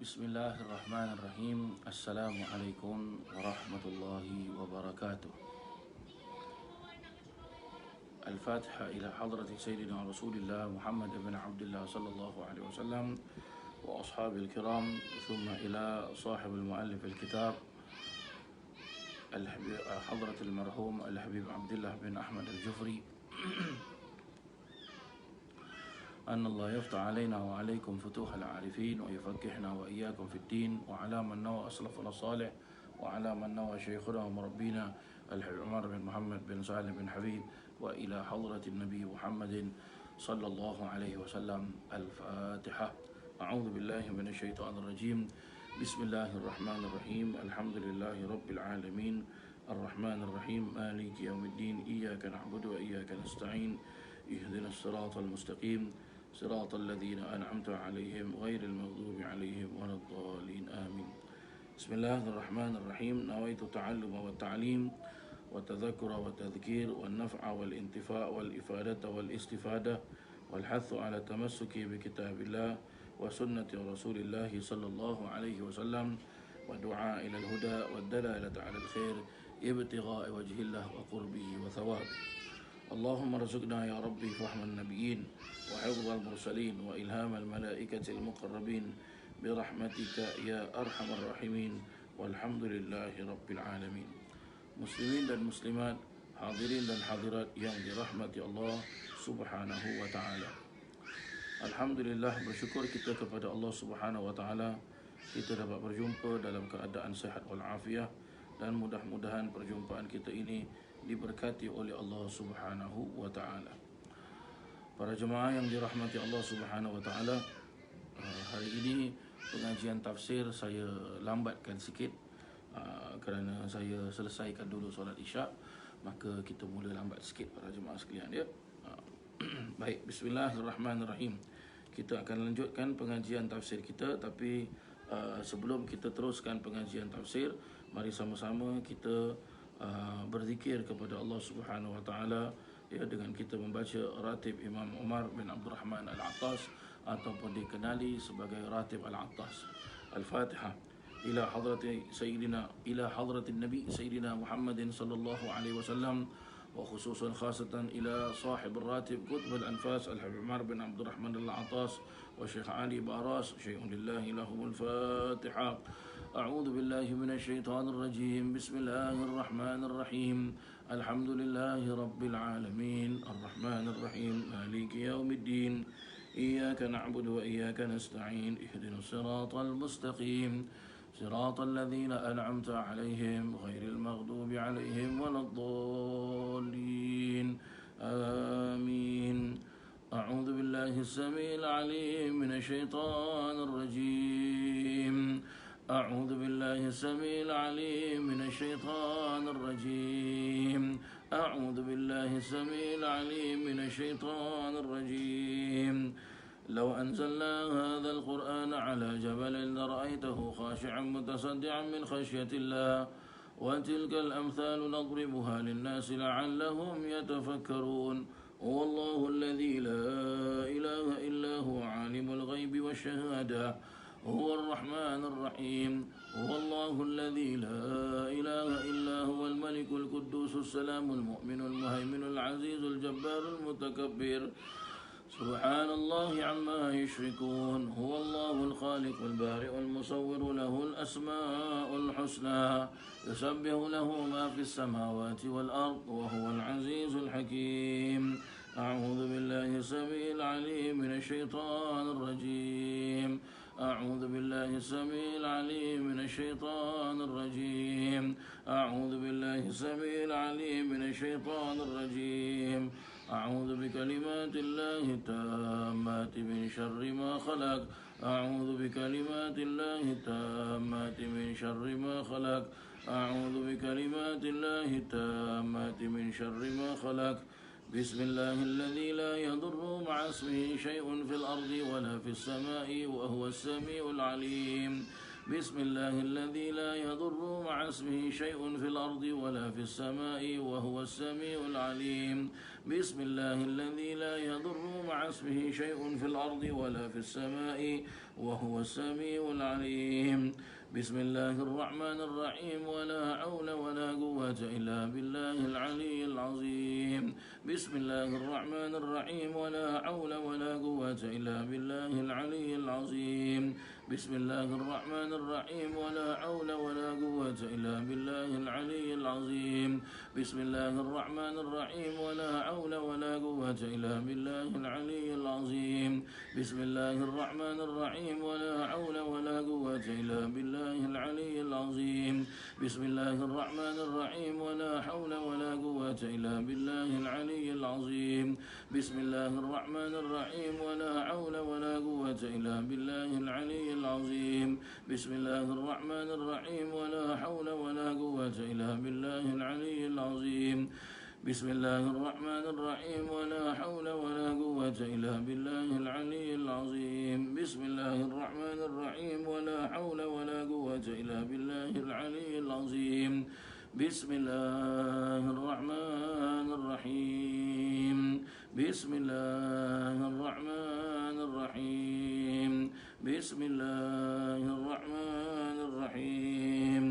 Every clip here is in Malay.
Bismillahirrahmanirrahim. Assalamualaikum warahmatullahi wabarakatuh. Al-Fatiha ila hadrati Sayyidina Rasulillah Muhammad ibn Abdullah sallallahu alaihi wasallam wa ashabil kiram, thumma ila sahibil muallif al-kitab Hadrat al-marhum Al-Habib Abdullah bin Ahmad al-Jufri. أن الله يفتح علينا وعليكم فتوح العارفين ويفكحنا وإياكم في الدين، وعلى من نوى أسلفنا الصالح، وعلى من نوى شيخنا ومربينا الحبيب عمر بن محمد بن سالم بن حبيب، وإلى حضرة النبي محمد صلى الله عليه وسلم. الفاتحة. أعوذ بالله من الشيطان الرجيم. بسم الله الرحمن الرحيم. الحمد لله رب العالمين الرحمن الرحيم مالك يوم الدين. إياك نعبد وإياك نستعين. اهدنا الصراط المستقيم صراط الذين أنعمت عليهم غير المغضوب عليهم ولا الضالين آمين. بسم الله الرحمن الرحيم. نويت التعلم والتعليم والتذكر والتذكير والنفع والانتفاع والإفادة والاستفادة والحث على التمسك بكتاب الله وسنة رسول الله صلى الله عليه وسلم والدعاء إلى الهدى والدلالة على الخير ابتغاء وجه الله وقربه وثوابه. اللهم ارزقنا يا ربي فهم النبيين وحفظ المرسلين وإلهام الملائكة المقربين برحمتك يا أرحم الراحمين، والحمد لله رب العالمين. Muslimin dan muslimat, hadirin dan hadirat yang dirahmati Allah subhanahu wa ta'ala. Alhamdulillah, bersyukur kita kepada Allah subhanahu wa ta'ala kita dapat berjumpa dalam keadaan sehat walafiat, dan mudah-mudahan perjumpaan kita ini diberkati oleh Allah subhanahu wa ta'ala. Para jemaah yang dirahmati Allah subhanahu wa ta'ala, hari ini pengajian tafsir saya lambatkan sikit kerana saya selesaikan dulu solat isyak, maka kita mula lambat sikit para jemaah sekalian ya. Baik, bismillahirrahmanirrahim. Kita akan lanjutkan pengajian tafsir kita, tapi sebelum kita teruskan pengajian tafsir, mari sama-sama kita berzikir kepada Allah Subhanahu wa taala ya, dengan kita membaca ratib Imam Umar bin Abdul Rahman Al-Attas ataupun dikenali sebagai ratib Al-Attas. Al-Fatihah. Ila hadrati Nabi Sayyidina Muhammadin sallallahu alaihi wasallam, wa khususan khasatan ila sahib al-ratib Qutb al-Anfas Al-Habib Umar bin Abdul Rahman Al-Attas wa Syekh Ali Baras syai'un lillahi lahumul Fatihah. أعوذ بالله من الشيطان الرجيم. بسم الله الرحمن الرحيم. الحمد لله رب العالمين الرحمن الرحيم مالك يوم الدين. إياك نعبد وإياك نستعين. اهدنا الصراط المستقيم صراط الذين أنعمت عليهم غير المغضوب عليهم ولا الضالين آمين. أعوذ بالله السميع العليم من الشيطان الرجيم. أعوذ بالله السميع العليم من الشيطان الرجيم. أعوذ بالله السميع العليم من الشيطان الرجيم. لو أنزلنا هذا القرآن على جبل لرأيته خاشعا متصدعا من خشية الله وتلك الأمثال نضربها للناس لعلهم يتفكرون. هو الله الذي لا إله إلا هو عالم الغيب والشهادة هو الرحمن الرحيم. هو الله الذي لا إله إلا هو الملك القدوس السلام المؤمن المهيمن العزيز الجبار المتكبر سبحان الله عما يشركون. هو الله الخالق البارئ المصور له الأسماء الحسنى يسبح له ما في السماوات والأرض وهو العزيز الحكيم. أعوذ بالله السميع العليم من الشيطان الرجيم. أعوذ بالله السميع العليم من الشيطان الرجيم. أعوذ بالله السميع العليم من الشيطان الرجيم. أعوذ بكلمات الله التامات من شر ما خلق. أعوذ بكلمات الله التامات من شر ما خلق. أعوذ بكلمات الله التامات من شر ما خلق. بسم الله الذي لا يضر مع اسمه شيء في الأرض ولا في السماء وهو السميع العليم. بسم الله الذي لا يضر مع اسمه شيء في الأرض ولا في السماء وهو السميع العليم. بسم الله الذي لا يضر مع اسمه شيء في الأرض ولا في السماء وهو السميع العليم بسم الله الرحمن الرحيم ولا حول ولا قوة إلا بالله العلي العظيم بسم الله الرحمن الرحيم ولا حول ولا قوة إلا بالله العلي العظيم بسم الله الرحمن الرحيم ولا حول ولا قوة إلا بالله العلي العظيم بسم الله الرحمن الرحيم ولا حول ولا قوة إلا بالله العلي العظيم بسم الله الرحمن الرحيم ولا حول ولا قوة إلا بالله العلي العظيم بسم الله الرحمن الرحيم ولا حول ولا قوة إلا بالله العلي العظيم بسم الله الرحمن الرحيم ولا حول ولا قوة إلا بالله العلي العظيم بسم الله الرحمن الرحيم ولا حول ولا قوة إلا بالله العلي العظيم بسم الله الرحمن الرحيم ولا حول ولا قوة إلا بالله العلي العظيم بسم الله الرحمن الرحيم ولا حول ولا قوة إلا بالله العلي العظيم بسم الله الرحمن الرحيم بسم الله الرحمن الرحيم بسم الله الرحمن الرحيم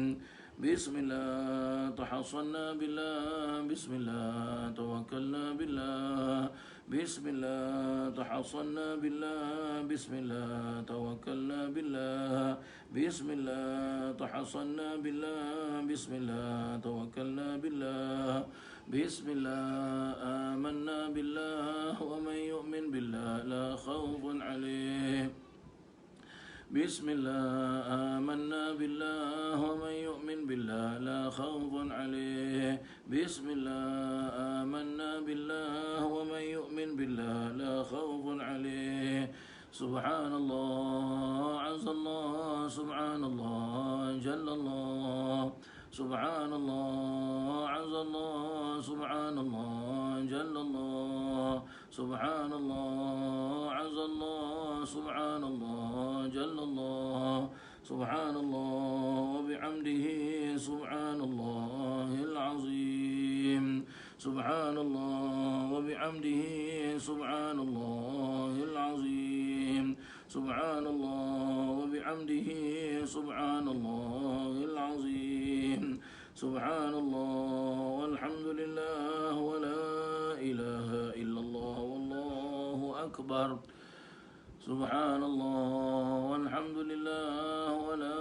بسم الله تحصنا بالله بسم الله توكلنا بالله بسم الله تحصنا بالله بسم الله توكلنا بالله بسم الله تحصنا بالله بسم الله توكلنا بالله بسم الله آمنا بالله ومن يؤمن بالله لا خوف عليه بسم الله آمنا بالله ومن يؤمن بالله لا خوف عليه بسم الله آمنا بالله ومن يؤمن بالله لا خوف عليه سبحان الله عز الله سبحان الله جل الله سبحان الله عز الله سبحان الله جل الله سبحان الله عز الله سبحان الله جل الله سبحان الله وبحمده سبحان الله العظيم سبحان الله وبحمده سبحان الله العظيم سبحان الله وبحمده سبحان الله العظيم سبحان الله والحمد لله ولا إله إلا الله والله أكبر سبحان الله والحمد لله ولا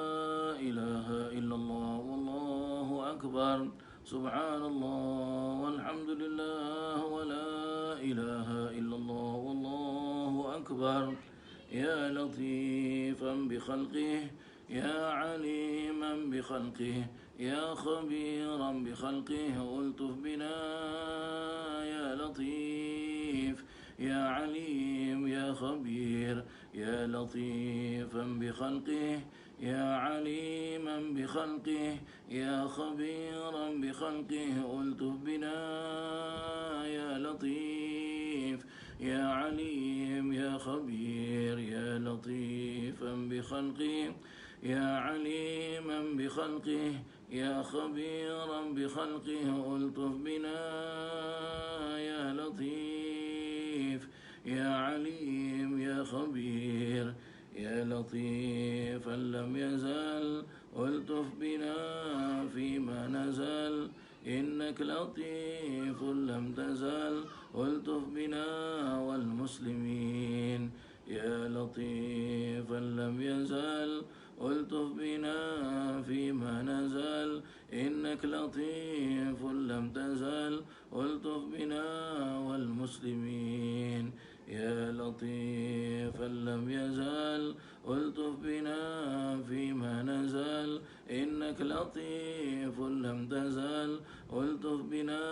إله إلا الله والله أكبر سبحان الله والحمد لله ولا إله إلا الله والله أكبر يا لطيفا بخلقه يا عليما بخلقه يا خبيرا بخلقه ألطف بنا يا لطيف يا عليم يا خبير يا لطيفا بخلقه يا عليما بخلقه يا خبيرا بخلقه ألطف بنا يا لطيف يا عليم يا خبير يا لطيفا بخلقه يا عليما بخلقه يا خبيرا بخلقه ألطف بنا يا لطيف يا عليم يا خبير يا لطيفا لم يزل ألطف بنا فيما نزل إنك لطيف لم تزل ألطف بنا والمسلمين يا لطيفا لم يزل ألطف بنا فيما نزل إنك لطيف لم تزل ألطف بنا والمسلمين يا لطيفا لم يزل ألطف بنا فيما نزل إنك لطيف لم تزل ألطف بنا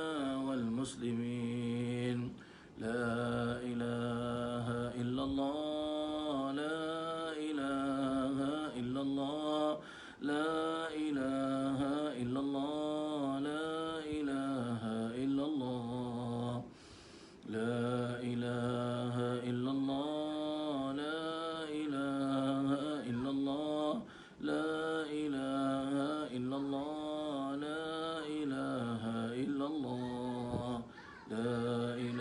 والمسلمين لا إله إلا الله لا إله إلا الله لا إله إلا الله لا إله إلا الله لا إله إلا الله لا إله إلا الله لا إله إلا الله لا إله إلا الله لا إله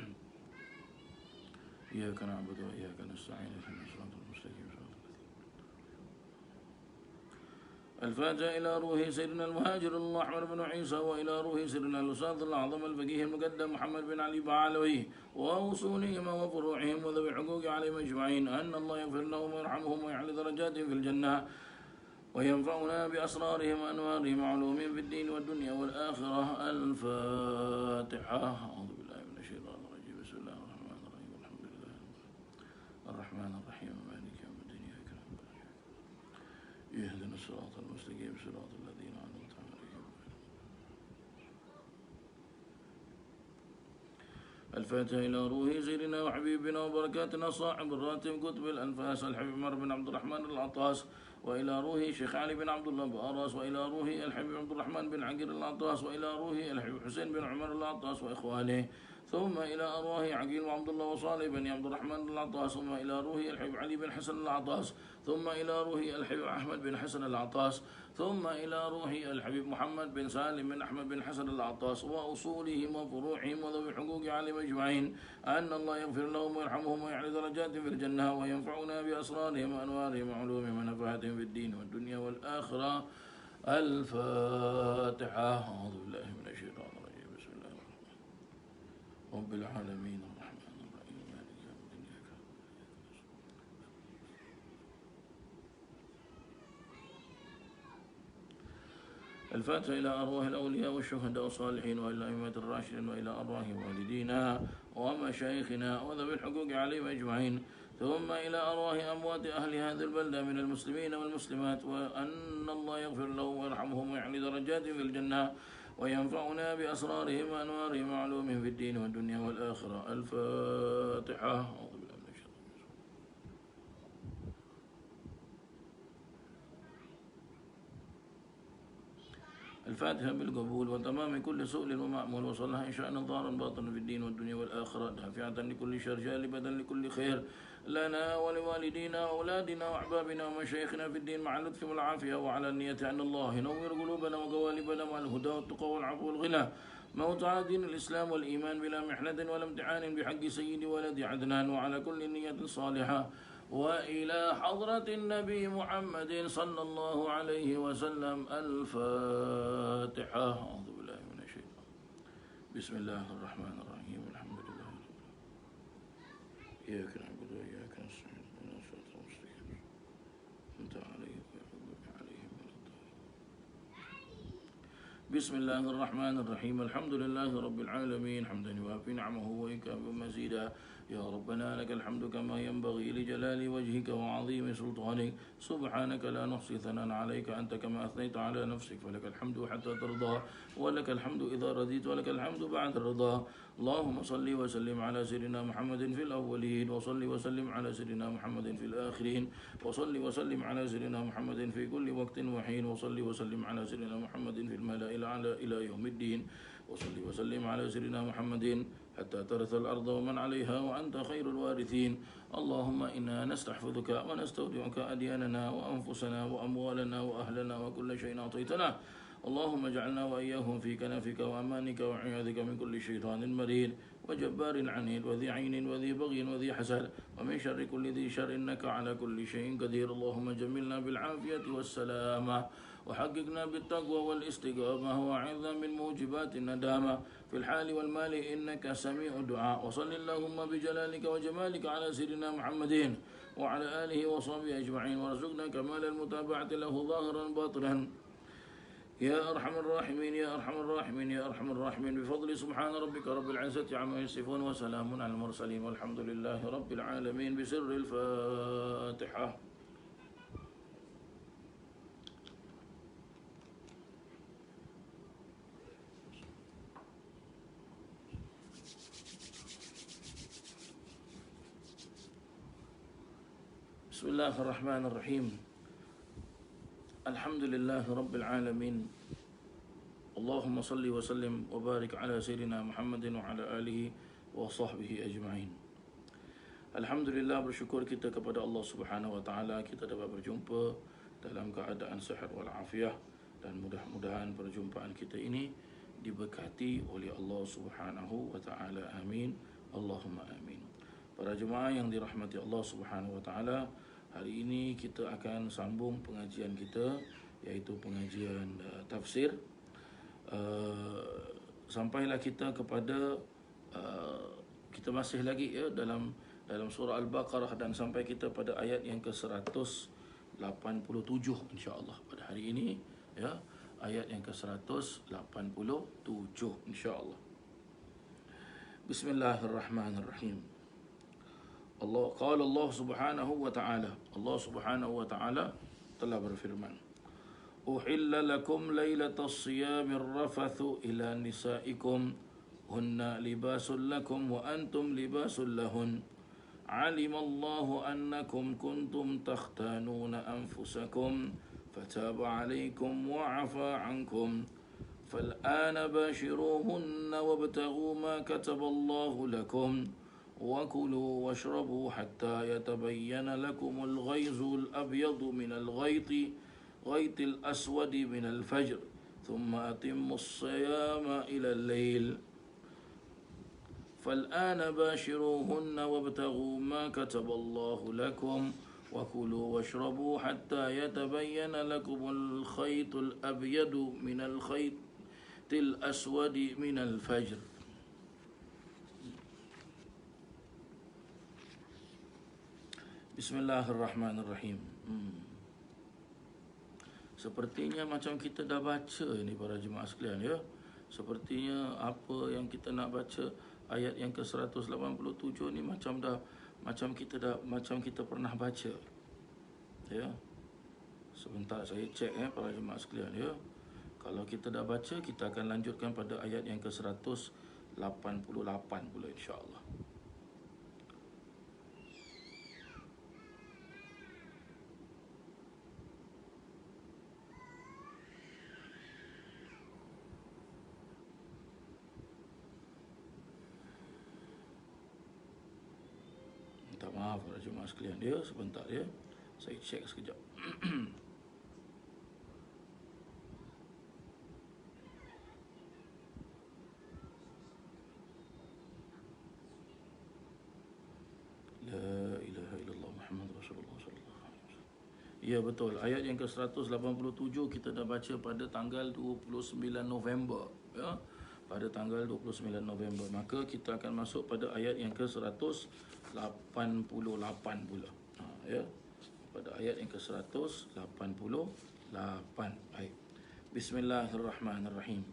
إياك نعبد وإياك نستعين اهدنا الصراط المستقيم صراط الفاتحة إلى روح سيدنا المهاجر الله أحمد بن عيسى وإلى روح سيدنا الأستاذ الأعظم الفقيه المقدم محمد بن علي بعلوي وأصولهم وفروعهم وذوي الحقوق عليهم أجمعين أن الله يغفر لهم ويرحمهم ويعلي درجاتهم في الجنة وينفعنا بأسرارهم وأنوارهم وعلومهم في الدين والدنيا والآخرة. الفاتحة. أعوذ بالله من الشيطان الرجيم. بسم الله الرحمن الرحيم. الحمد لله الرحمن الرحيم مالك يوم الدين إياك نعبد اهدنا الصراط المستقيم صراط الذين أنعمت عليهم. الفاتحة إلى روح سيدنا وحبيبنا وبركاتنا صاحب الراتب كتب الأنفاس الحبيب عمر بن عبد الرحمن العطاس وإلى روح الشيخ علي بن عبد الله بأراس وإلى روح الحبيب عبد الرحمن بن عقيل العطاس وإلى روح الحبيب حسين بن عمر العطاس وإخوانه ثم إلى أرواح عقيل وعبد الله وصالح بن عبد الرحمن العطاس ثم إلى روح الحبيب علي بن حسن العطاس ثم إلى روح الحبيب أحمد بن حسن العطاس ثم إلى روح الحبيب محمد بن سالم بن أحمد بن حسن العطاس وأصولهم وفروعهم وذوي الحقوق عليهم أجمعين أن الله يغفر لهم ويرحمهم ويعلي درجاتهم في الجنة وينفعنا بأسرارهم وأنوارهم وعلومهم ونفعاتهم في الدين والدنيا والآخرة. الفاتحة. أعوذ بالله من الشيطان الرجيم. بسم الله الرحمن الرحيم. رب العالمين الرحمن الرحيم مالك يوم الدين إياك الفاتحة إلى أرواح الأولياء والشهداء والصالحين وإلى الأئمة الراشدين وإلى أرواح والدينا ومشايخنا وذوي الحقوق عليهم أجمعين ثم إلى أرواح أموات أهل هذه البلدة من المسلمين والمسلمات وأن الله يغفر لهم ويرحمهم ويعلي درجاتهم في الجنة وينفعنا بأسرارهم وأنوارهم وعلومهم في الدين والدنيا والآخرة. الفاتحة. الفاتحة بالقبول وتمام كل سؤل ومأمول وصلها إن شاءنا ظاهرا باطنا في الدين والدنيا والآخرة دافعة لكل شر جالبة لكل خير لنا ولوالدينا وأولادنا وأحبابنا ومشايخنا في الدين مع اللطف والعافية وعلى النية أن الله ينور قلوبنا وقوالبنا مع الهدى والتقى والعفو والغنى موت على دين الإسلام والإيمان بلا محنة ولا امتحان بحق سيد ولد عدنان وعلى كل نية صالحة وإلى حضرة النبي محمد صلى الله عليه وسلم. الفاتحة. أعوذ بالله من الشيطان. بسم الله الرحمن الرحيم. الحمد لله إياك نعبد وإياك نستعين اهدنا الصراط المستقيم أنت عليهم ويغضب عليهم ولا الضالين. بسم الله الرحمن الرحيم. الحمد لله رب العالمين حمدا يوافي نعمه ويكافئ مزيدا. يا ربنا لك الحمد كما ينبغي لجلال وجهك وعظيم سلطانك سبحانك لا نحصي ثناء عليك أنت كما أثنيت على نفسك فلك الحمد حتى ترضى ولك الحمد إذا رضيت ولك الحمد بعد الرضا. اللهم صل وسلم على سيدنا محمد في الأولين وصل وسلم على سيدنا محمد في الآخرين وصل وسلم على سيدنا محمد في كل وقت وحين وصل وسلم على سيدنا محمد في الملأ الأعلى إلى يوم الدين وصل وسلم على سيدنا محمد حتى ترث الأرض ومن عليها وأنت خير الوارثين. اللهم إنا نستحفظك ونستودعك أدياننا وأنفسنا وأموالنا وأهلنا وكل شيء أعطيتنا. اللهم اجعلنا وإياهم في كنفك وأمانك وعياذك من كل شيطان مريد وجبار عنيد وذي عين وذي بغي وذي حسد ومن شر كل ذي شر إنك على كل شيء قدير. اللهم جملنا بالعافية والسلامة وحققنا بالتقوى والاستقامة وعظنا من موجبات الندامة في الحال والمال إنك سميع الدعاء. وصل اللهم بجلالك وجمالك على سيدنا محمد وعلى آله وصحبه أجمعين وارزقنا كمال المتابعة له ظاهرا باطنا يا أرحم الراحمين يا أرحم الراحمين يا أرحم الراحمين بفضل سبحان ربك رب العزة عما يصفون وسلام على المرسلين والحمد لله رب العالمين بسر الفاتحة. بسم الله الرحمن الرحيم. الحمد لله رب العالمين. اللهم صل وسلم وبارك على سيدنا محمد وعلى آله وصحبه أجمعين. Alhamdulillah, bersyukur kita kepada Allah Subhanahu wa taala kita dapat berjumpa dalam keadaan sihat wal afiah dan mudah-mudahan perjumpaan kita ini diberkati oleh Allah Subhanahu wa taala. Amin. Allahumma amin. Para jemaah yang dirahmati Allah Subhanahu wa taala, hari ini kita akan sambung pengajian kita, iaitu pengajian tafsir. Sampailah kita kepada kita masih lagi ya dalam surah Al-Baqarah, dan sampai kita pada ayat yang ke-187 insya-Allah pada hari ini ya, ayat yang ke-187 insya-Allah. Bismillahirrahmanirrahim. Allah Subhanahu wa ta'ala, Allah Subhanahu wa ta'ala telah berfirman, Uhilla lakum laylatas siyamir rafathu ila nisaikum hunna libasul lakum wa antum libasul lahun. Alimallahu annakum kuntum takhtanuna anfusakum fataba alaikum wa afa ankum. Fal'ana bashiruhunna wabtaghu ma kataballahu lakum. وكلوا واشربوا حتى يتبين لكم الغيظ الأبيض من غيط الأسود من الفجر ثم أتموا الصيام إلى الليل فالآن باشروهن وابتغوا ما كتب الله لكم وكلوا واشربوا حتى يتبين لكم الخيط الأبيض من الخيط الأسود من الفجر. Bismillahirrahmanirrahim. Sepertinya macam kita dah baca ini para jemaah sekalian ya. Sepertinya apa yang kita nak baca ayat yang ke-187 ni macam kita pernah baca. Ya. Sebentar saya cek para jemaah sekalian ya. Kalau kita dah baca, kita akan lanjutkan pada ayat yang ke-188 pula insya-Allah. Maaf para jemaah sekalian dia, sebentar ya. Saya cek sekejap. La ilaha illallah Muhammad Rasulullah sallallahu alaihi wasallam. Ya betul, ayat yang ke-187 kita dah baca pada tanggal 29 November ya. Pada tanggal 29 November. Maka kita akan masuk pada ayat yang ke-188 pula. Ya. Pada ayat yang ke-188. Baik. Bismillahirrahmanirrahim.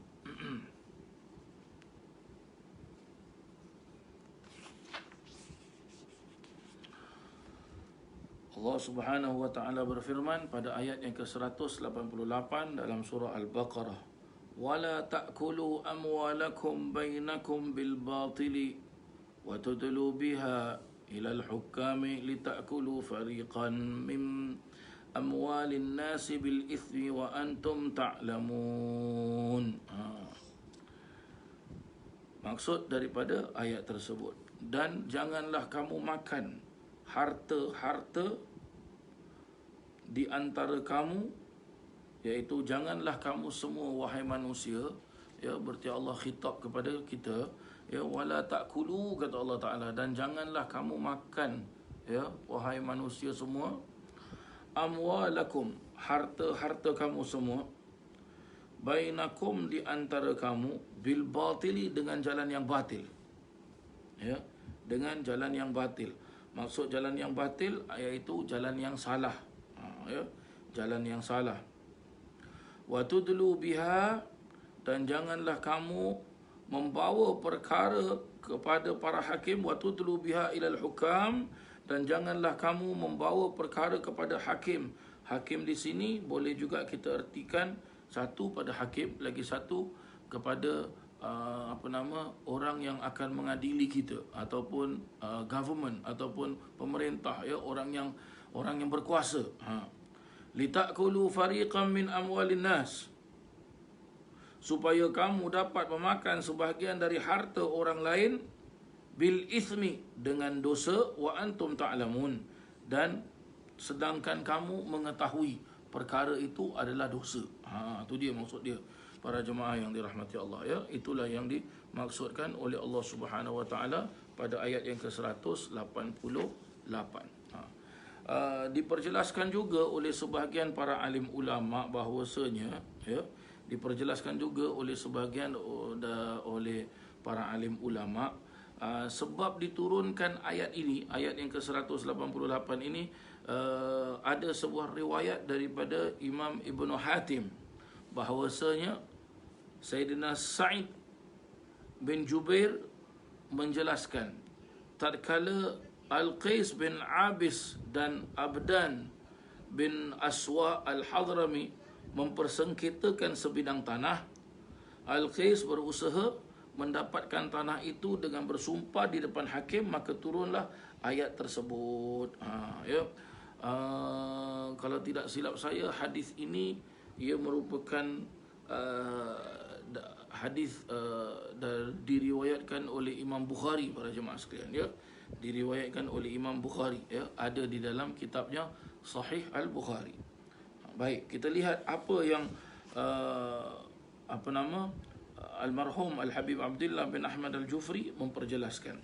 Allah Subhanahu wa taala berfirman pada ayat yang ke-188 dalam surah Al-Baqarah, ولا تأكلوا أموالكم بينكم بالباطل وتدلوا بها إلى الحكام لتأكلوا فريقا من أموال الناس بالإثم وأنتم تعلمون. Maksud daripada ayat tersebut, dan janganlah kamu makan harta-harta di antara kamu, iaitu janganlah kamu semua wahai manusia, ya, berarti Allah khitab kepada kita, ya, wala ta'kulu kata Allah Taala, dan janganlah kamu makan, ya, wahai manusia semua, amwalakum harta-harta kamu semua, bainakum di antara kamu, bil batili dengan jalan yang batil, ya, dengan jalan yang batil. Maksud jalan yang batil iaitu jalan yang salah, ya, jalan yang salah. Wa tudlu biha, dan janganlah kamu membawa perkara kepada para hakim. Wa tudlu biha ilal hukam, dan janganlah kamu membawa perkara kepada hakim. Hakim di sini boleh juga kita ertikan satu pada hakim, lagi satu kepada orang yang akan mengadili kita, ataupun government ataupun pemerintah, ya, orang yang berkuasa. Litakulu fariqam min amwalin nas, supaya kamu dapat memakan sebahagian dari harta orang lain, bil ithmi dengan dosa, wa antum ta'lamun, dan sedangkan kamu mengetahui perkara itu adalah dosa. Itu dia maksud dia para jemaah yang dirahmati Allah, ya. Itulah yang dimaksudkan oleh Allah Subhanahu wa taala pada ayat yang ke-188. Diperjelaskan juga oleh sebahagian para alim ulama bahawasanya, ya, diperjelaskan juga oleh sebahagian oleh para alim ulama, sebab diturunkan ayat ini, ayat yang ke-188 ini, ada sebuah riwayat daripada Imam Ibn Hatim bahawasanya Sayyidina Sa'id bin Jubair menjelaskan, tatkala Al-Qais bin Abis dan Abdan bin Aswa Al-Hadrami mempersengketakan sebidang tanah, Al-Qais berusaha mendapatkan tanah itu dengan bersumpah di depan hakim, maka turunlah ayat tersebut. Kalau tidak silap saya, hadis ini ia merupakan hadis diriwayatkan oleh Imam Bukhari, para jemaah sekalian, ya. Diriwayatkan oleh Imam Bukhari, ya, ada di dalam kitabnya Sahih Al-Bukhari. Baik, kita lihat apa yang almarhum Al-Habib Abdullah bin Ahmad Al-Jufri memperjelaskan.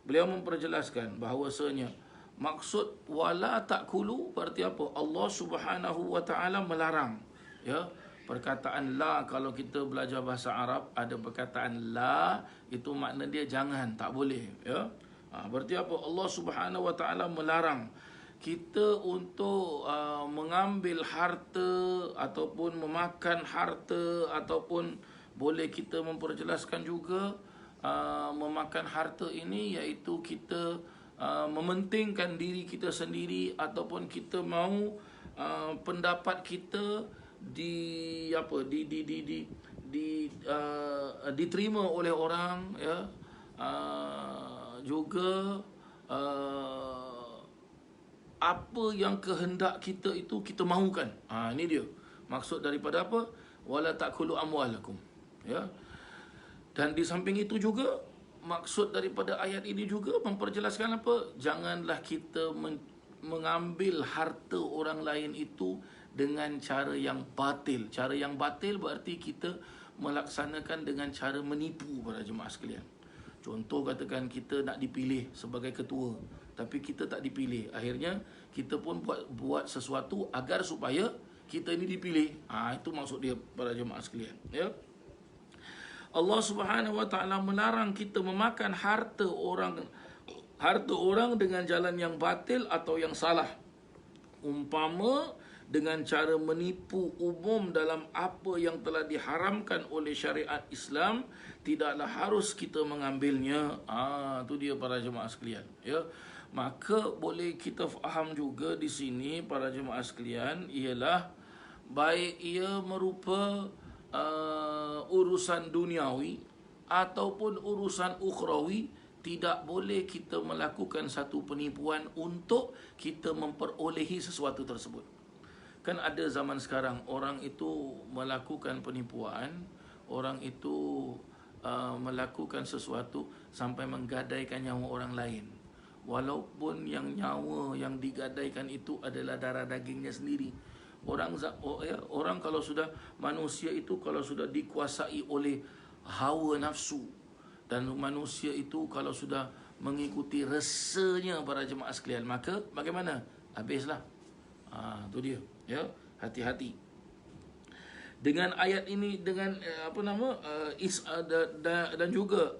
Beliau memperjelaskan bahawasanya maksud wala ta'kulu berarti apa? Allah Subhanahu wa taala melarang, ya. Perkataan la, kalau kita belajar bahasa Arab, ada perkataan la, itu makna dia jangan, tak boleh, ya. Berarti apa? Allah Subhanahu wa taala melarang kita untuk mengambil harta ataupun memakan harta, ataupun boleh kita memperjelaskan juga memakan harta ini iaitu kita mementingkan diri kita sendiri, ataupun kita mahu pendapat kita diterima oleh orang, ya. Juga apa yang kehendak kita itu kita mahukan. Ini dia maksud daripada apa? Wala ta'kulu amwalakum, ya. Dan di samping itu juga maksud daripada ayat ini juga memperjelaskan apa? Janganlah kita mengambil harta orang lain itu dengan cara yang batil. Cara yang batil berarti kita melaksanakan dengan cara menipu, para jemaah sekalian. Contoh, katakan kita nak dipilih sebagai ketua, tapi kita tak dipilih. Akhirnya kita pun buat sesuatu agar supaya kita ini dipilih. Itu maksud dia, para jemaah sekalian, ya. Allah Subhanahu wa taala melarang kita memakan harta orang dengan jalan yang batil atau yang salah. Umpama dengan cara menipu umum dalam apa yang telah diharamkan oleh syariat Islam, tidaklah harus kita mengambilnya. Itu dia, para jemaah sekalian, ya. Maka boleh kita faham juga di sini, para jemaah sekalian, ialah baik ia merupa urusan duniawi ataupun urusan ukhrawi, tidak boleh kita melakukan satu penipuan untuk kita memperolehi sesuatu tersebut. Kan ada zaman sekarang orang itu melakukan penipuan, orang itu melakukan sesuatu sampai menggadaikan nyawa orang lain, walaupun yang nyawa yang digadaikan itu adalah darah dagingnya sendiri. Orang kalau sudah, manusia itu kalau sudah dikuasai oleh hawa nafsu, dan manusia itu kalau sudah mengikuti resanya, para jemaah sekalian, maka bagaimana? Habislah. Itu dia, ya. Hati-hati dengan ayat ini, dengan dan juga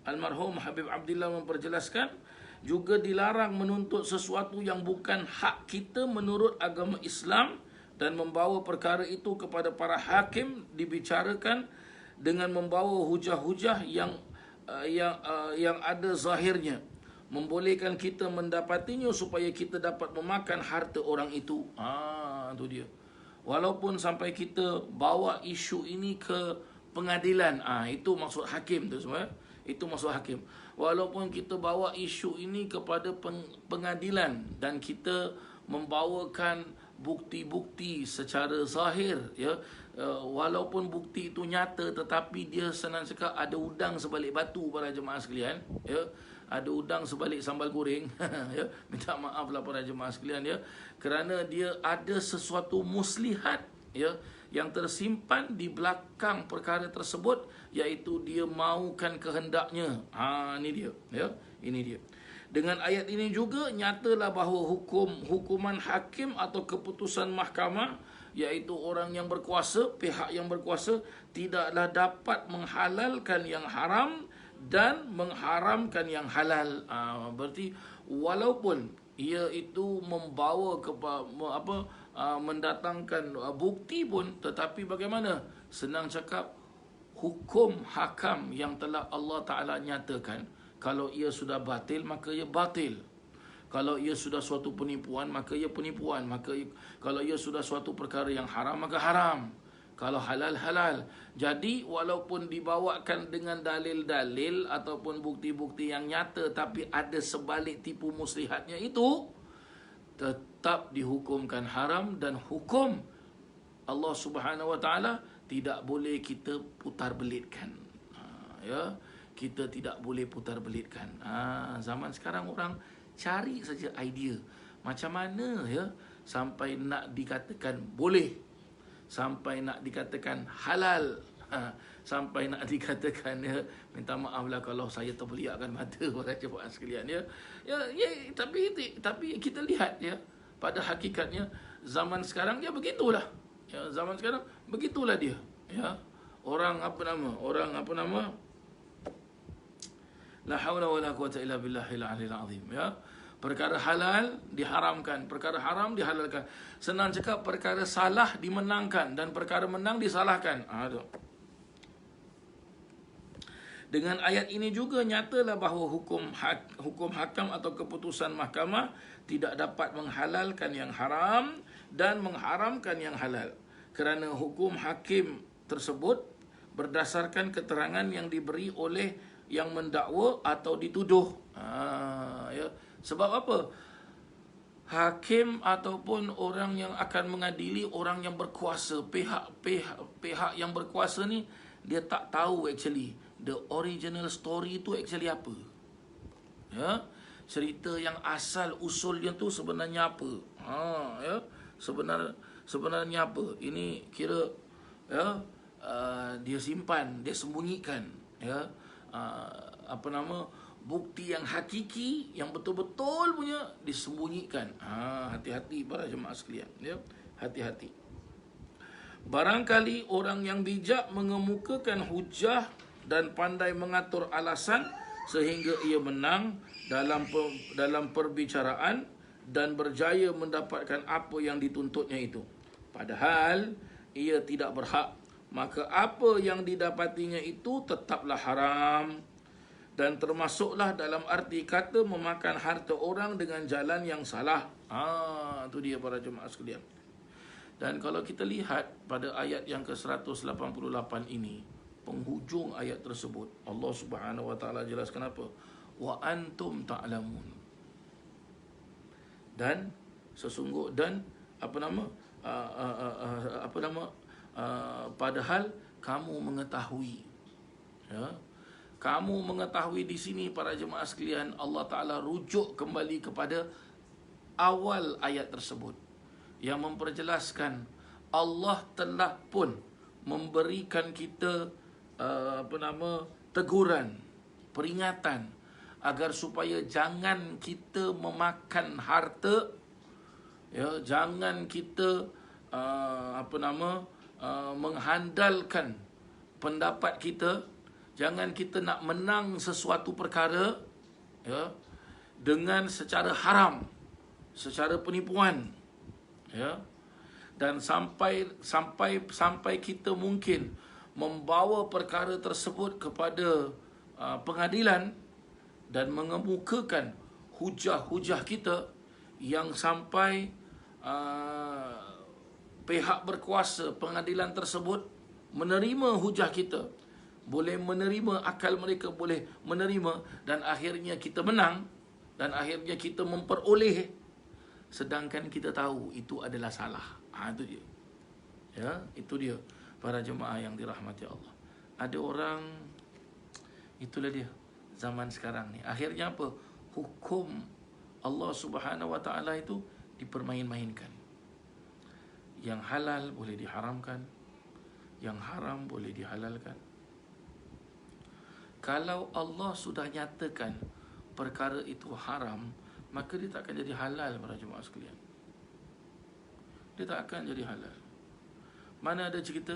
almarhum Habib Abdullah memperjelaskan juga dilarang menuntut sesuatu yang bukan hak kita menurut agama Islam, dan membawa perkara itu kepada para hakim dibicarakan dengan membawa hujah-hujah yang ada zahirnya, membolehkan kita mendapatinya supaya kita dapat memakan harta orang itu. Itu dia. Walaupun sampai kita bawa isu ini ke pengadilan, itu maksud hakim tu semua. Itu maksud hakim. Walaupun kita bawa isu ini kepada pengadilan dan kita membawakan bukti-bukti secara zahir, ya, walaupun bukti itu nyata, tetapi dia senang cakap ada udang sebalik batu, para jemaah sekalian, ya. Ada udang sebalik sambal goreng. Ya, minta maaflah para jemaah sekalian, ya, kerana dia ada sesuatu muslihat, ya, yang tersimpan di belakang perkara tersebut, iaitu dia maukan kehendaknya. Ini dia, ya. Ini dia. Dengan ayat ini juga nyatalah bahawa hukuman hakim atau keputusan mahkamah, iaitu orang yang berkuasa, pihak yang berkuasa, tidaklah dapat menghalalkan yang haram dan mengharamkan yang halal. Berarti walaupun ia itu membawa kepada mendatangkan bukti pun, tetapi bagaimana? Senang cakap, hukum hakam yang telah Allah Ta'ala nyatakan, kalau ia sudah batil, maka ia batil. Kalau ia sudah suatu penipuan, maka ia penipuan. Kalau ia sudah suatu perkara yang haram, maka haram. Kalau halal, halal. Jadi walaupun dibawakan dengan dalil-dalil ataupun bukti-bukti yang nyata, tapi ada sebalik tipu muslihatnya itu, tetap dihukumkan haram, dan hukum Allah Subhanahu Wa Taala tidak boleh kita putar belitkan. Ya, kita tidak boleh putar belitkan. Zaman sekarang orang cari saja idea macam mana ya sampai nak dikatakan boleh, sampai nak dikatakan halal, sampai nak dikatakan ya, minta maaf lah kalau saya terbeliakkan mata para jemaah sekalian ya. Tapi kita lihat ya, pada hakikatnya zaman sekarang dia begitulah. Ya, zaman sekarang begitulah dia. Ya. Orang apa nama? La haula wala quwata illa billahil aliyil azim ya. Perkara halal diharamkan, perkara haram dihalalkan. Senang cakap, perkara salah dimenangkan dan perkara menang disalahkan. Dengan ayat ini juga nyatalah bahawa hukum hakam atau keputusan mahkamah tidak dapat menghalalkan yang haram dan mengharamkan yang halal, kerana hukum hakim tersebut berdasarkan keterangan yang diberi oleh yang mendakwa atau dituduh. Ya. Sebab apa? Hakim ataupun orang yang akan mengadili, orang yang berkuasa, pihak yang berkuasa ni, dia tak tahu actually the original story tu actually apa. Ya, cerita yang asal usulnya tu sebenarnya apa? Ya, sebenarnya apa? Ini kira ya, dia simpan, dia sembunyikan, ya. Bukti yang hakiki, yang betul-betul punya disembunyikan. Hati-hati para jemaah sekalian, ya. Hati-hati. Barangkali orang yang bijak mengemukakan hujah dan pandai mengatur alasan sehingga ia menang dalam perbicaraan dan berjaya mendapatkan apa yang dituntutnya itu, padahal ia tidak berhak, maka apa yang didapatinya itu tetaplah haram, dan termasuklah dalam arti kata memakan harta orang dengan jalan yang salah. Itu dia para jemaah sekalian. Dan kalau kita lihat pada ayat yang ke-188 ini, penghujung ayat tersebut, Allah Subhanahu Wa Taala jelaskan apa? Wa antum ta'lamun. Dan sesungguh dan padahal kamu mengetahui. Ya. Kamu mengetahui di sini para jemaah sekalian, Allah Ta'ala rujuk kembali kepada awal ayat tersebut yang memperjelaskan Allah telah pun memberikan kita teguran, peringatan agar supaya jangan kita memakan harta, ya, jangan kita menghandalkan pendapat kita. Jangan kita nak menang sesuatu perkara, ya, dengan secara haram, secara penipuan, ya, dan sampai kita mungkin membawa perkara tersebut kepada pengadilan dan mengemukakan hujah-hujah kita yang sampai pihak berkuasa pengadilan tersebut menerima hujah kita, boleh menerima, akal mereka boleh menerima, dan akhirnya kita menang, dan akhirnya kita memperoleh, sedangkan kita tahu itu adalah salah. Itu dia. Ya, itu dia para jemaah yang dirahmati Allah. Ada orang, itulah dia zaman sekarang ni. Akhirnya apa? Hukum Allah Subhanahu Wa Taala itu dipermain-mainkan. Yang halal boleh diharamkan, yang haram boleh dihalalkan. Kalau Allah sudah nyatakan perkara itu haram, maka dia tak akan jadi halal para jemaah sekalian. Dia tak akan jadi halal. Mana ada cerita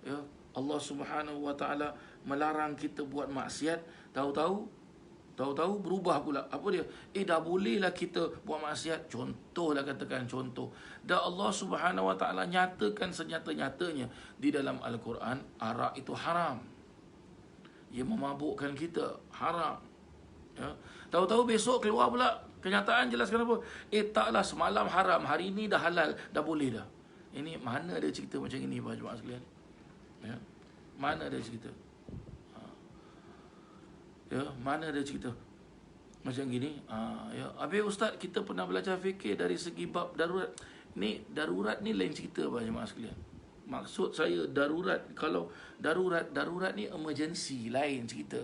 ya Allah Subhanahu wa taala melarang kita buat maksiat, tahu-tahu berubah pula. Apa dia? Dah bolehlah kita buat maksiat. Contohlah, katakan contoh. Dan Allah Subhanahu wa taala nyatakan senyata-nyatanya di dalam Al-Quran, arak itu haram. Ia memabukkan kita, haram. Ya. Tahu-tahu besok keluar pula kenyataan, jelaskan apa? Taklah, semalam haram, hari ini dah halal, dah boleh dah. Ini mana ada cerita macam ini para jemaah sekalian? Ya. Mana ada cerita? Ya, mana ada cerita macam gini? Ya. Habis ustaz, kita pernah belajar fikir dari segi bab darurat. Ni darurat ni lain cerita para jemaah sekalian. Maksud saya darurat, kalau darurat ni emergency, lain cerita.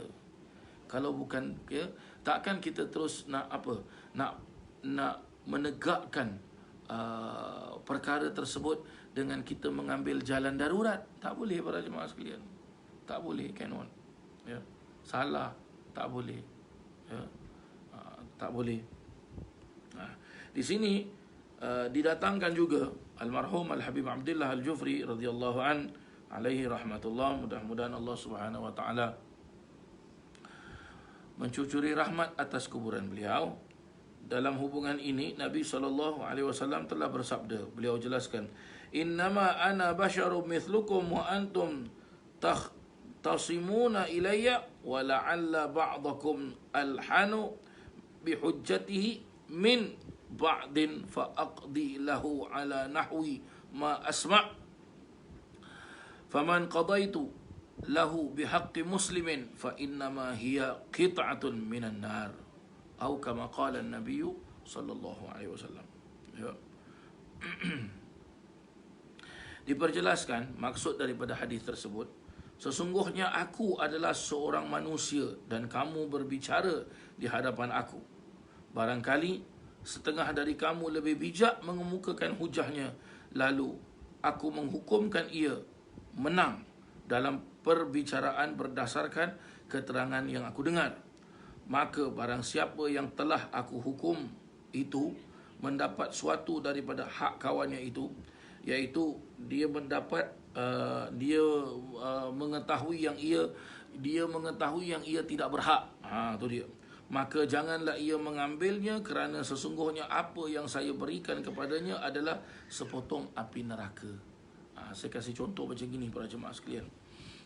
Kalau bukan, ya, takkan kita terus nak apa? Nak menegakkan perkara tersebut dengan kita mengambil jalan darurat. Tak boleh para jemaah sekalian. Tak boleh, cannot. Ya. Salah, tak boleh. Ya. Tak boleh. Di sini didatangkan juga almarhum Al-Habib Abdullah Al-Jufri radhiyallahu an, alaihi rahmatullah, mudah-mudahan Allah Subhanahu wa taala mencucuri rahmat atas kuburan beliau. Dalam hubungan ini Nabi SAW telah bersabda, beliau jelaskan, innama ana basyarum mithlukum wa antum tasimuna ilayya wa la'alla ba'dakum alhanu bihujjatihi min ba'din fa'aqdi lahu ala nahwi ma asma' faman qadaitu lahu bihaqqi muslimin fa innama hiya qit'atun minan nar atau kama qala an-nabiy sallallahu alaihi wasallam. Ya. Diperjelaskan maksud daripada hadis tersebut, sesungguhnya aku adalah seorang manusia dan kamu berbicara di hadapan aku. Barangkali setengah dari kamu lebih bijak mengemukakan hujahnya, lalu aku menghukumkan ia menang dalam perbicaraan berdasarkan keterangan yang aku dengar. Maka barang siapa yang telah aku hukum itu mendapat suatu daripada hak kawannya itu, iaitu dia mendapat mengetahui yang ia tidak berhak. Tu dia. Maka janganlah ia mengambilnya, kerana sesungguhnya apa yang saya berikan kepadanya adalah sepotong api neraka. Saya kasih contoh macam gini para jemaah sekalian.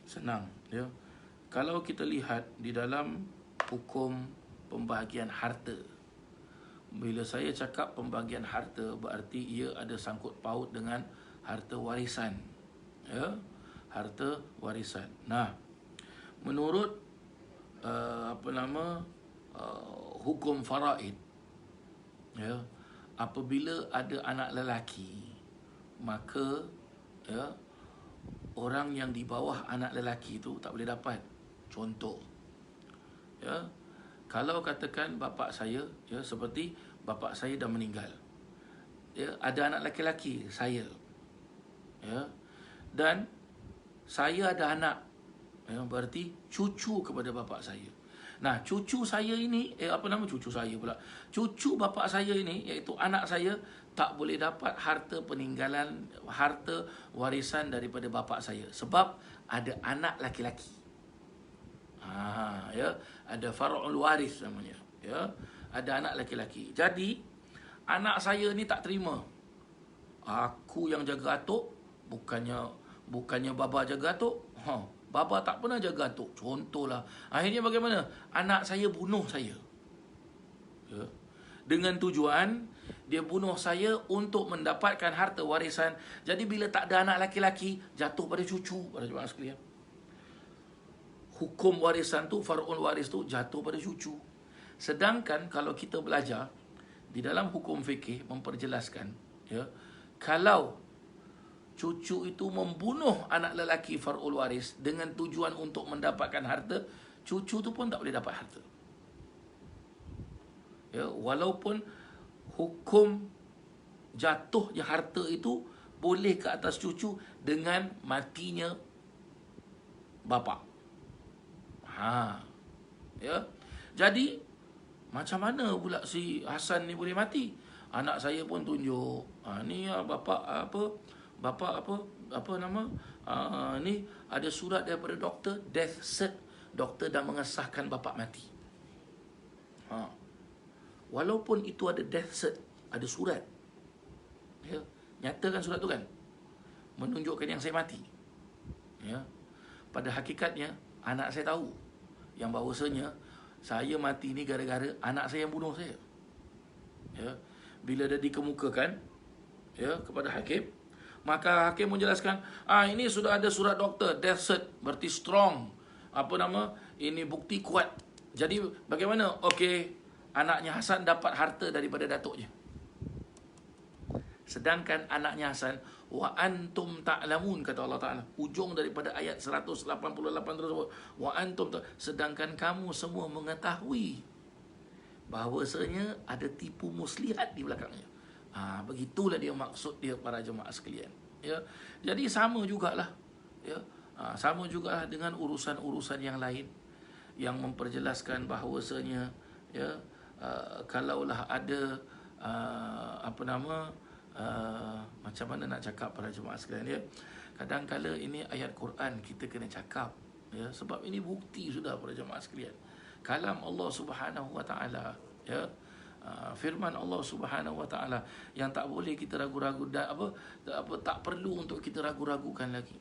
Senang, ya. Kalau kita lihat di dalam hukum pembahagian harta, bila saya cakap pembahagian harta, berarti ia ada sangkut paut dengan harta warisan, ya, harta warisan. Nah, menurut hukum faraid, ya, apabila ada anak lelaki, maka ya, orang yang di bawah anak lelaki itu tak boleh dapat. Contoh, ya, kalau katakan bapa saya, ya, seperti bapa saya dah meninggal, ya, ada anak lelaki saya, ya, dan saya ada anak, ya, berarti cucu kepada bapa saya. Nah, cucu saya ini, cucu saya pula, cucu bapa saya ini, iaitu anak saya, tak boleh dapat harta peninggalan, harta warisan daripada bapa saya, sebab ada anak laki-laki. Ya, ada far'ul waris namanya, ya, ada anak laki-laki. Jadi anak saya ni tak terima, aku yang jaga atuk, bukannya baba jaga atuk. Baba tak pernah jaga atuk, contohlah. Akhirnya bagaimana? Anak saya bunuh saya, ya, dengan tujuan dia bunuh saya untuk mendapatkan harta warisan. Jadi bila tak ada anak laki-laki, jatuh pada cucu, pada jemaah sekalian. Hukum warisan tu, far'ul waris tu jatuh pada cucu. Sedangkan kalau kita belajar di dalam hukum fikih memperjelaskan, ya, kalau cucu itu membunuh anak lelaki far'ul waris dengan tujuan untuk mendapatkan harta, cucu tu pun tak boleh dapat harta. Ya, walaupun hukum jatuhnya harta itu boleh ke atas cucu dengan matinya bapa. Ya. Jadi macam mana pula si Hasan ni boleh mati? Anak saya pun tunjuk. Ni bapa apa nama? Ni ada surat daripada doktor, death cert. Doktor dah mengesahkan bapa mati. Walaupun itu ada death cert, ada surat. Ya, nyatakan surat tu kan, menunjukkan yang saya mati. Ya. Pada hakikatnya anak saya tahu yang bahawasanya saya mati ni gara-gara anak saya yang bunuh saya. Ya. Bila dah dikemukakan ya kepada hakim, maka hakim menjelaskan, ini sudah ada surat doktor, death cert, berarti strong. Ini bukti kuat. Jadi bagaimana? Okey, anaknya Hasan dapat harta daripada datuknya. Sedangkan anaknya Hasan, wa antum ta'lamun, kata Allah Ta'ala. Ujung daripada ayat 188 tersebut. Wa antum sedangkan kamu semua mengetahui bahawasanya ada tipu muslihat di belakangnya. Begitulah dia maksud dia, para jemaah sekalian. Ya. Jadi sama jugalah. Ya. Sama jugalah dengan urusan-urusan yang lain yang memperjelaskan bahawasanya ya, kalaulah ada macam mana nak cakap, para jemaah sekalian, ya. Kadang-kala ini ayat Quran kita kena cakap, ya, sebab ini bukti sudah, para jemaah sekalian. Kalam Allah Subhanahu wa taala, ya. Firman Allah Subhanahu wa taala yang tak boleh kita ragu-ragu, tak perlu untuk kita ragu-ragukan lagi.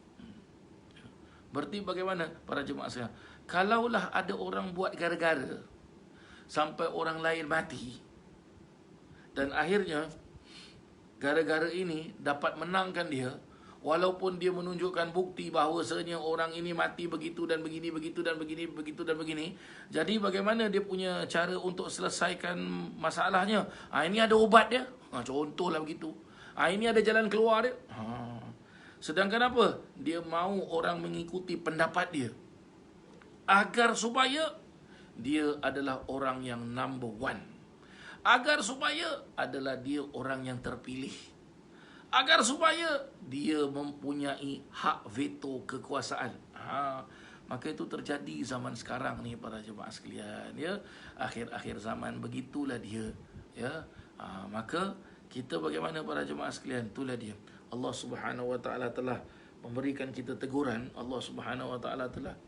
Berarti bagaimana, para jemaah sekalian? Kalaulah ada orang buat gara-gara sampai orang lain mati, dan akhirnya gara-gara ini dapat menangkan dia, walaupun dia menunjukkan bukti bahawasanya orang ini mati begitu dan begini, begitu dan begini, begitu dan begini. Jadi bagaimana dia punya cara untuk selesaikan masalahnya? Ini ada obat dia. Contohlah begitu. Ini ada jalan keluar dia. Sedangkan apa? Dia mahu orang mengikuti pendapat dia, agar supaya dia adalah orang yang number one, agar supaya adalah dia orang yang terpilih, agar supaya dia mempunyai hak veto kekuasaan. Maka itu terjadi zaman sekarang ni, para jemaah sekalian, ya. Akhir-akhir zaman begitulah dia, ya. Maka kita bagaimana, para jemaah sekalian? Itulah dia. Allah Subhanahu wa taala telah memberikan kita teguran. Allah Subhanahu wa taala telah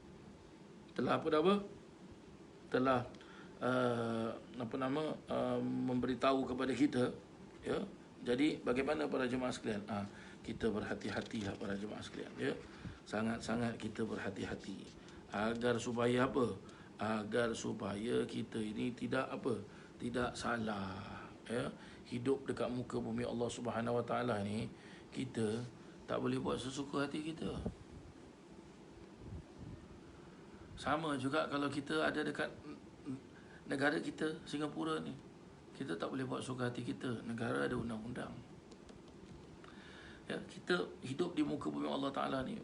memberitahu kepada kita, ya. Jadi bagaimana, para jemaah sekalian? Kita berhati-hatilah, para jemaah sekalian, ya. Sangat-sangat kita berhati-hati agar supaya apa? Agar supaya kita ini tidak salah, ya. Hidup dekat muka bumi Allah Subhanahu wa taala ni, kita tak boleh buat sesuka hati kita. Sama juga kalau kita ada dekat negara kita, Singapura ni, kita tak boleh buat suka hati kita. Negara ada undang-undang. Ya, kita hidup di muka bumi Allah Ta'ala ni.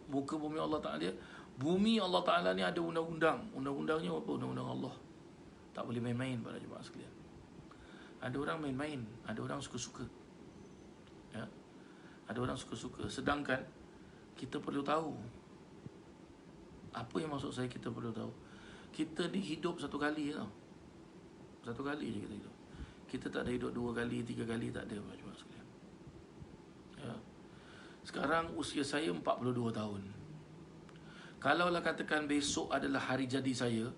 Muka bumi Allah Ta'ala dia, bumi Allah Ta'ala ni ada undang-undang. Undang-undangnya apa? Undang-undang Allah. Tak boleh main-main, para jemaah sekalian. Ada orang main-main, ada orang suka-suka, ya. Ada orang suka-suka. Sedangkan kita perlu tahu. Apa yang maksud saya kita perlu tahu? Kita ni hidup satu kali tau. Satu kali je kita hidup. Kita tak ada hidup 2 kali, 3 kali, tak ada, para jemaah sekalian. Ya. Sekarang usia saya 42 tahun. Kalaulah katakan besok adalah hari jadi saya,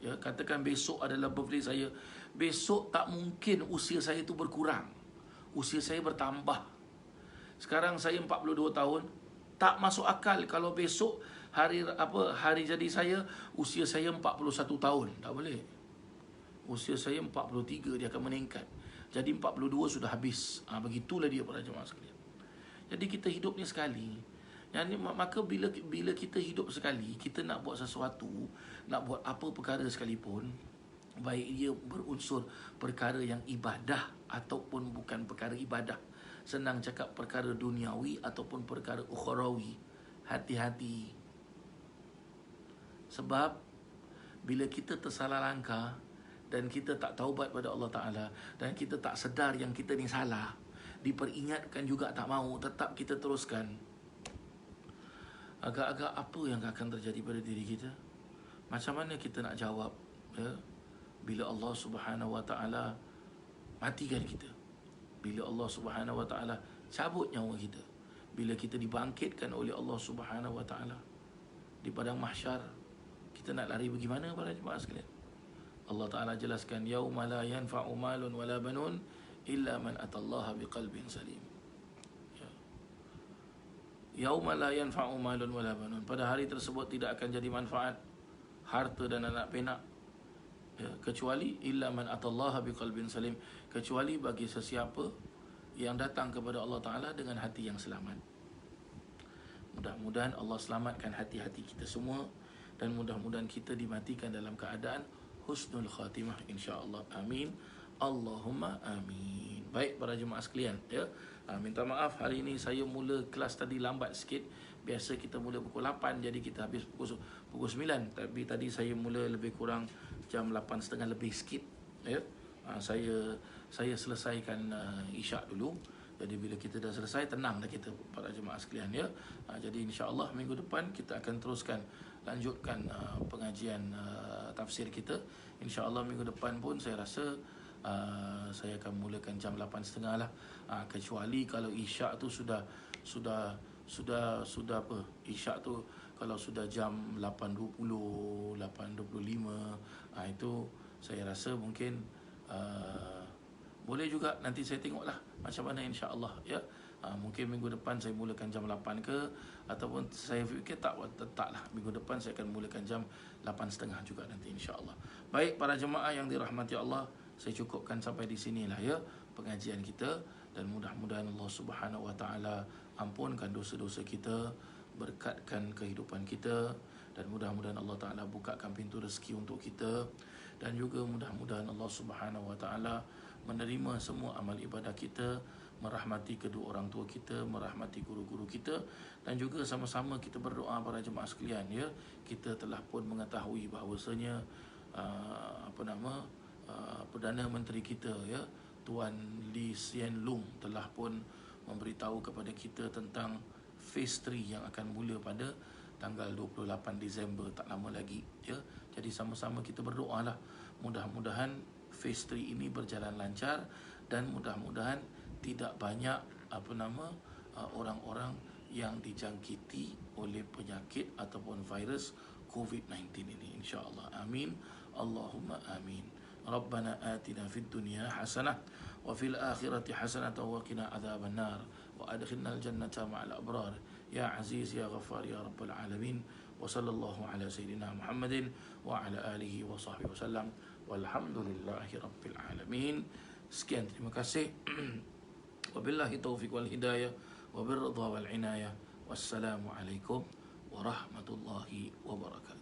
ya, katakan besok adalah birthday saya, besok tak mungkin usia saya itu berkurang. Usia saya bertambah. Sekarang saya 42 tahun, tak masuk akal kalau besok hari jadi saya, usia saya 41 tahun. Tak boleh. Usia saya 43, dia akan meningkat. Jadi 42 sudah habis. Begitulah dia, para jemaah sekalian. Jadi kita hidup ni sekali. Maka bila kita hidup sekali, kita nak buat sesuatu, nak buat apa perkara sekalipun, baik ia berunsur perkara yang ibadah ataupun bukan perkara ibadah. Senang cakap perkara duniawi ataupun perkara ukhrawi, hati-hati. Sebab bila kita tersalah langkah dan kita tak taubat pada Allah Ta'ala, dan kita tak sedar yang kita ni salah, diperingatkan juga tak mau, tetap kita teruskan. Agak-agak apa yang akan terjadi pada diri kita? Macam mana kita nak jawab, ya? Bila Allah Subhanahu Wa Taala matikan kita, bila Allah Subhanahu Wa Taala cabut nyawa kita, bila kita dibangkitkan oleh Allah Subhanahu Wa Taala di padang mahsyar, kita nak lari bagaimana para jemaah sekalian? Allah Taala jelaskan, yauma la yanfa'u malun wala banun illa man atallaha biqalbin salim. Yauma la yanfa'u malun wala banun, pada hari tersebut tidak akan jadi manfaat harta dan anak penak, ya, kecuali illa man atallaha biqalbin salim, kecuali bagi sesiapa yang datang kepada Allah Ta'ala dengan hati yang selamat. Mudah-mudahan Allah selamatkan hati-hati kita semua, dan mudah-mudahan kita dimatikan dalam keadaan husnul khatimah, insya-Allah. Amin. Allahumma amin. Baik para jemaah sekalian, ya. Minta maaf hari ini saya mula kelas tadi lambat sikit. Biasa kita mula pukul 8, jadi kita habis pukul 9. Tapi tadi saya mula lebih kurang jam 8.30 lebih sikit, ya. Saya selesaikan isyak dulu. Jadi bila kita dah selesai, tenang dah kita para jemaah sekalian, ya. Jadi insya-Allah minggu depan kita akan teruskan, lanjutkan pengajian tafsir kita. InsyaAllah minggu depan pun saya rasa saya akan mulakan jam 8.30 lah. Kecuali kalau isyak tu sudah apa? Isyak tu kalau sudah jam 8.20, 8.25, itu saya rasa mungkin boleh juga. Nanti saya tengoklah macam mana, insya-Allah, ya. Mungkin minggu depan saya mulakan jam 8 ke, ataupun saya fikir taklah minggu depan saya akan mulakan jam 8.30 juga nanti, insya-Allah. Baik para jemaah yang dirahmati Allah, saya cukupkan sampai di sinilah, ya, pengajian kita, dan mudah-mudahan Allah Subhanahu Wa Taala ampunkan dosa-dosa kita, berkatkan kehidupan kita, dan mudah-mudahan Allah Taala bukakan pintu rezeki untuk kita, dan juga mudah-mudahan Allah Subhanahu Wa Taala menerima semua amal ibadah kita, merahmati kedua orang tua kita, merahmati guru-guru kita, dan juga sama-sama kita berdoa para jemaah sekalian, ya. Kita telah pun mengetahui bahawasanya Perdana Menteri kita, ya, Tuan Lee Hsien Loong telah pun memberitahu kepada kita tentang phase 3 yang akan mula pada tanggal 28 Disember, tak lama lagi, ya. Jadi sama-sama kita berdoalah, mudah-mudahan phase 3 ini berjalan lancar, dan mudah-mudahan tidak banyak orang-orang yang dijangkiti oleh penyakit ataupun virus COVID-19 ini, insya-Allah. Amin. Allahumma amin. Rabbana atina fid dunya hasanah wa fil akhirati hasanah wa qina adzaban nar wa adkhilnal jannata ma'al abrar ya aziz ya ghaffar ya rabbal alamin. Wa sallallahu ala sayyidina Muhammadin wa ala alihi wa sahbihi wasallam. Walhamdulillahi rabbil alamin. Sekian, terima kasih. Wabillahi taufiq wal hidayah wa birridha wal inayah. Wassalamualaikum warahmatullahi wabarakatuh.